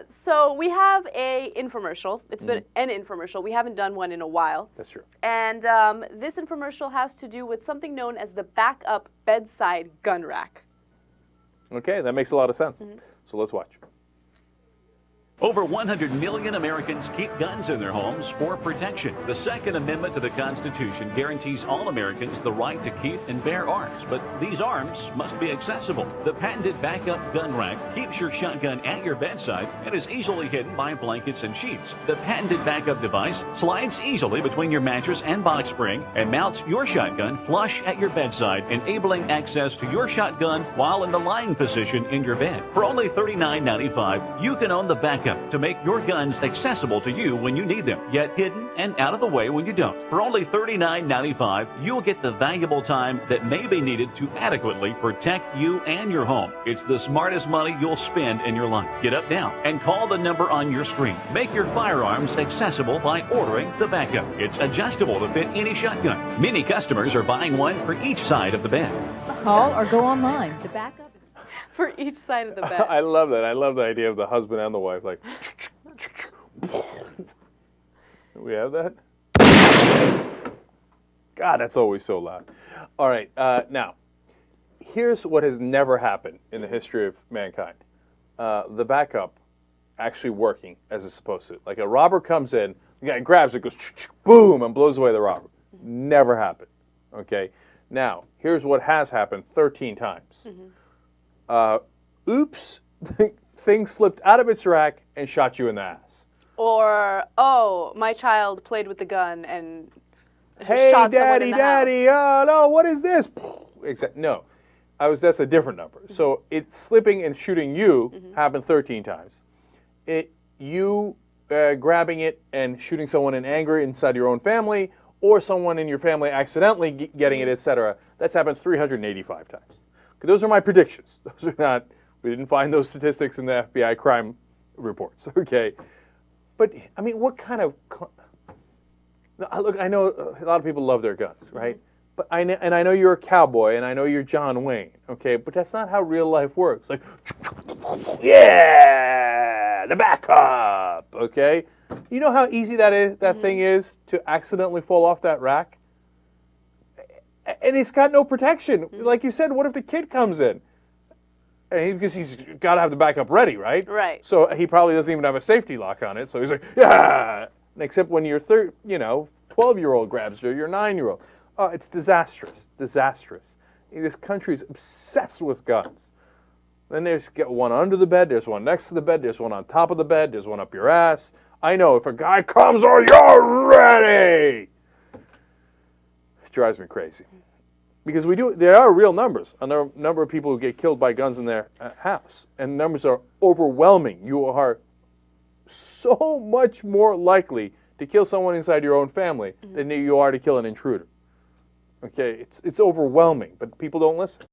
So we have a infomercial. It's been an infomercial. We haven't done one in a while. That's true. And this infomercial has to do with something known as the backup bedside gun rack. Okay, that makes a lot of sense. So let's watch. Over 100 million Americans keep guns in their homes for protection. The Second Amendment to the Constitution guarantees all Americans the right to keep and bear arms, but these arms must be accessible. The patented backup gun rack keeps your shotgun at your bedside and is easily hidden by blankets and sheets. The patented backup device slides easily between your mattress and box spring and mounts your shotgun flush at your bedside, enabling access to your shotgun while in the lying position in your bed. For only $39.95, you can own the backup to make your guns accessible to you when you need them, yet hidden and out of the way when you don't. For only $39.95, you'll get the valuable time that may be needed to adequately protect you and your home. It's the smartest money you'll spend in your life. Get up now and call the number on your screen. Make your firearms accessible by ordering the backup. It's adjustable to fit any shotgun. Many customers are buying one for each side of the bed. Call or go online. The backup. For each side of the bed. I love that. I love the idea of the husband and the wife. Like, we have that? God, that's always so loud. All right, now, here's what has never happened in the history of mankind. The backup actually working as it's supposed to. Like a robber comes in, the guy grabs it, goes boom, and blows away the robber. Never happened. Okay? Now, here's what has happened 13 times. Oops, thing slipped out of its rack and shot you in the ass. Or, oh, my child played with the gun and Hey, shot someone in the daddy, oh no, what is this? No, that's a different number. So it's slipping and shooting you happened 13 times. You grabbing it and shooting someone in anger inside your own family, or someone in your family accidentally getting it, etc. That's happened 385 times. Those are my predictions. Those are not, we didn't find those statistics in the FBI crime reports, okay? But, I mean, what kind of, look, I know a lot of people love their guns, right? But I know you're a cowboy, and I know you're John Wayne, okay? But that's not how real life works. Like, yeah, the backup, okay? You know how easy that thing is to accidentally fall off that rack? And it's got no protection. Like you said, what if the kid comes in? Because he's got to have the backup ready, right? Right. So he probably doesn't even have a safety lock on it. So he's like, yeah. Except when your 12-year-old grabs you, or your 9-year-old. Oh, it's disastrous. Disastrous. This country's obsessed with guns. Then there's one under the bed. There's one next to the bed. There's one on top of the bed. There's one up your ass. I know if a guy comes, oh, you're ready. Drives me crazy, because there are real numbers on the number of people who get killed by guns in their house, and numbers are overwhelming. You are so much more likely to kill someone inside your own family than you are to kill an intruder. Okay, it's overwhelming, but people don't listen.